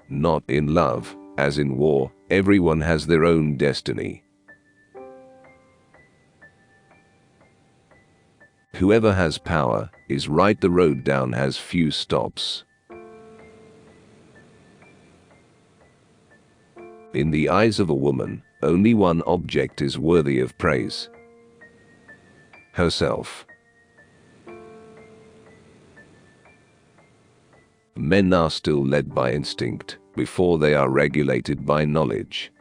not in love. As in war, everyone has their own destiny. Whoever has power is right. The road down has few stops. In the eyes of a woman, only one object is worthy of praise: herself. Men are still led by instinct before they are regulated by knowledge.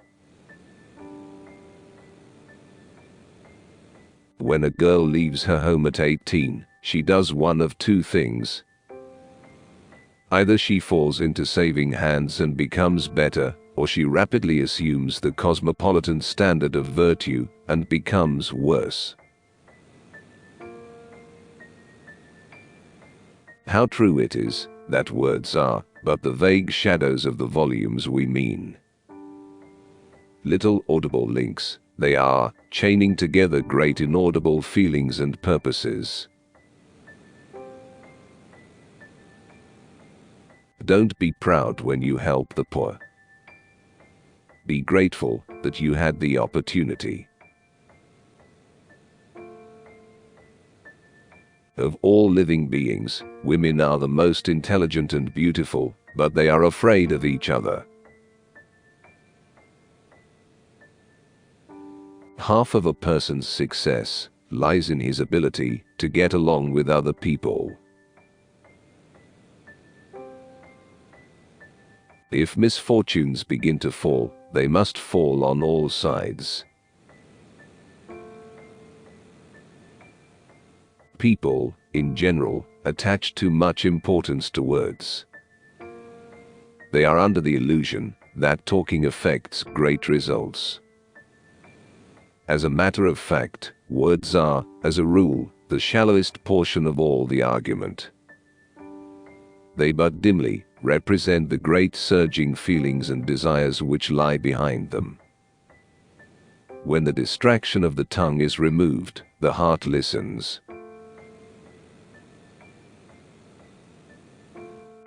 When a girl leaves her home at 18, she does one of two things. Either she falls into saving hands and becomes better, or she rapidly assumes the cosmopolitan standard of virtue and becomes worse. How true it is that words are but the vague shadows of the volumes we mean. Little audible links, they are, chaining together great inaudible feelings and purposes. Don't be proud when you help the poor. Be grateful that you had the opportunity. Of all living beings, women are the most intelligent and beautiful, but they are afraid of each other. Half of a person's success lies in his ability to get along with other people. If misfortunes begin to fall, they must fall on all sides. People, in general, attach too much importance to words. They are under the illusion that talking affects great results. As a matter of fact, words are, as a rule, the shallowest portion of all the argument. They but dimly represent the great surging feelings and desires which lie behind them. When the distraction of the tongue is removed, the heart listens.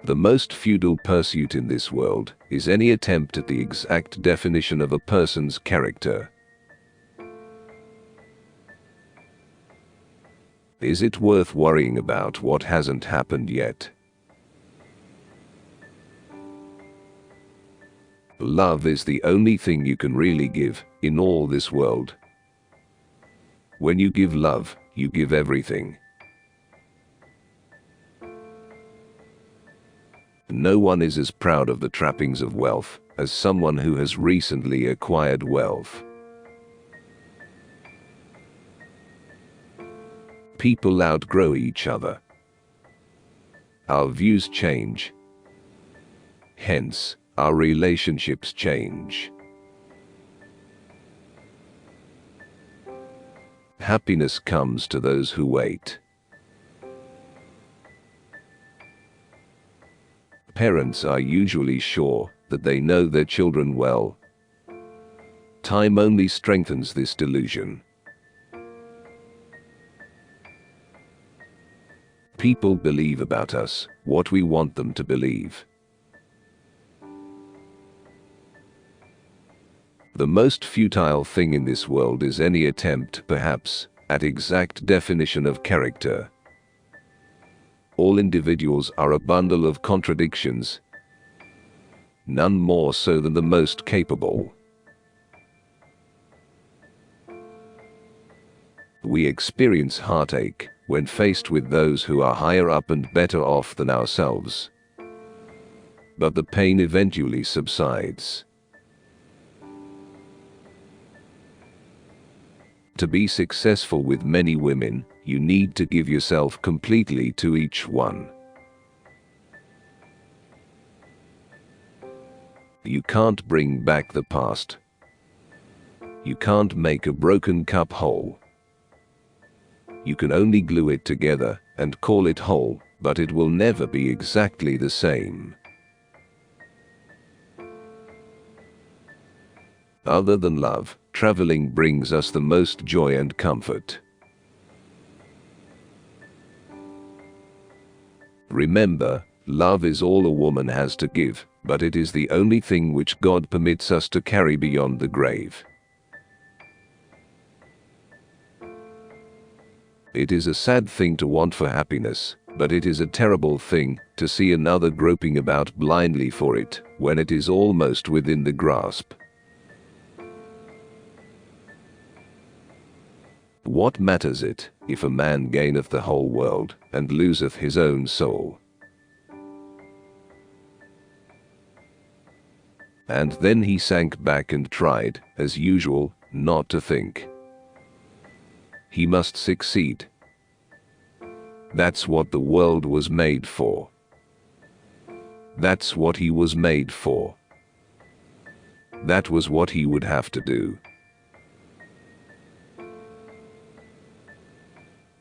The most futile pursuit in this world is any attempt at the exact definition of a person's character. Is it worth worrying about what hasn't happened yet? Love is the only thing you can really give in all this world. When you give love, you give everything. No one is as proud of the trappings of wealth as someone who has recently acquired wealth. People outgrow each other. Our views change. Hence, our relationships change. Happiness comes to those who wait. Parents are usually sure that they know their children well. Time only strengthens this delusion. People believe about us what we want them to believe. The most futile thing in this world is any attempt, perhaps, at exact definition of character. All individuals are a bundle of contradictions, none more so than the most capable. We experience heartache when faced with those who are higher up and better off than ourselves. But the pain eventually subsides. To be successful with many women, you need to give yourself completely to each one. You can't bring back the past. You can't make a broken cup whole. You can only glue it together and call it whole, but it will never be exactly the same. Other than love, traveling brings us the most joy and comfort. Remember, Love is all a woman has to give, but it is the only thing which God permits us to carry beyond the grave. It is a sad thing to want for happiness, but it is a terrible thing to see another groping about blindly for it, when it is almost within the grasp. What matters it, if a man gaineth the whole world, and loseth his own soul? And then he sank back and tried, as usual, not to think. He must succeed. That's what the world was made for. That's what he was made for. That was what he would have to do.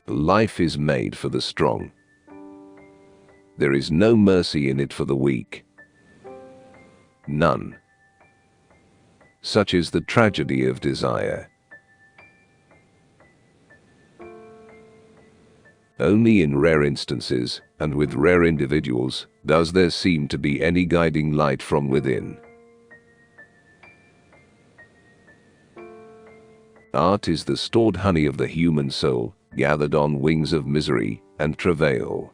Life is made for the strong. There is no mercy in it for the weak. None. Such is the tragedy of desire. Only in rare instances, and with rare individuals, does there seem to be any guiding light from within. Art is the stored honey of the human soul, gathered on wings of misery and travail.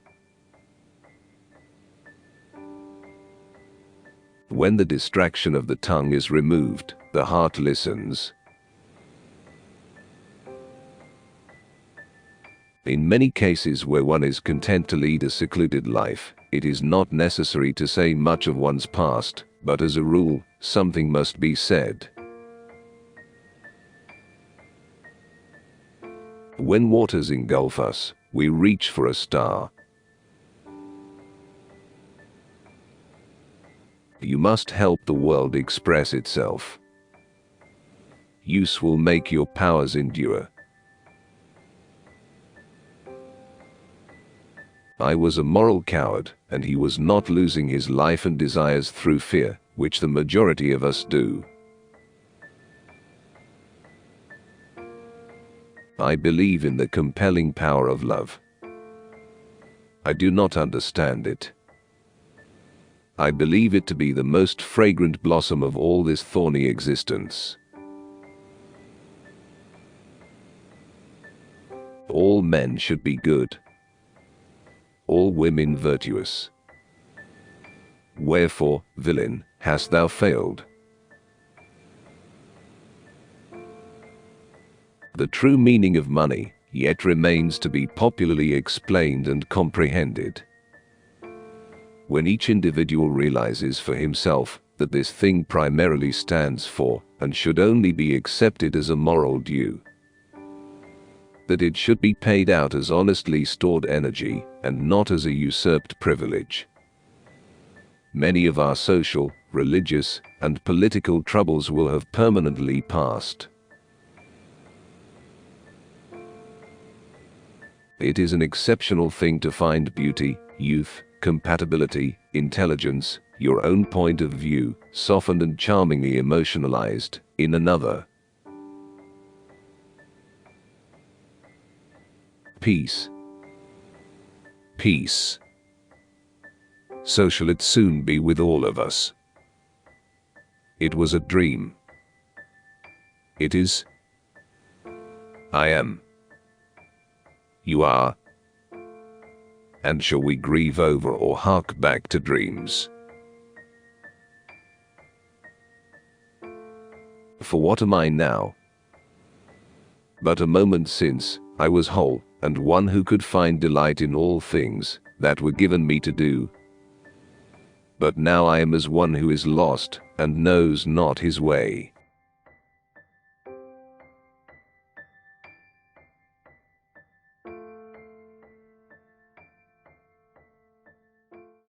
When the distraction of the tongue is removed, the heart listens. In many cases where one is content to lead a secluded life, it is not necessary to say much of one's past, but as a rule, something must be said. When waters engulf us, we reach for a star. You must help the world express itself. Use will make your powers endure. I was a moral coward, and he was not losing his life and desires through fear, which the majority of us do. I believe in the compelling power of love. I do not understand it. I believe it to be the most fragrant blossom of all this thorny existence. All men should be good. All women virtuous. Wherefore, villain, hast thou failed? The true meaning of money yet remains to be popularly explained and comprehended. When each individual realizes for himself that this thing primarily stands for, and should only be accepted as a moral due, that it should be paid out as honestly stored energy, and not as a usurped privilege, many of our social, religious, and political troubles will have permanently passed. It is an exceptional thing to find beauty, youth, compatibility, intelligence, your own point of view, softened and charmingly emotionalized, in another. Peace. Peace. So shall it soon be with all of us. It was a dream. It is. I am. You are. And shall we grieve over or hark back to dreams? For what am I now? But a moment since, I was whole, and one who could find delight in all things that were given me to do. But now I am as one who is lost, and knows not his way.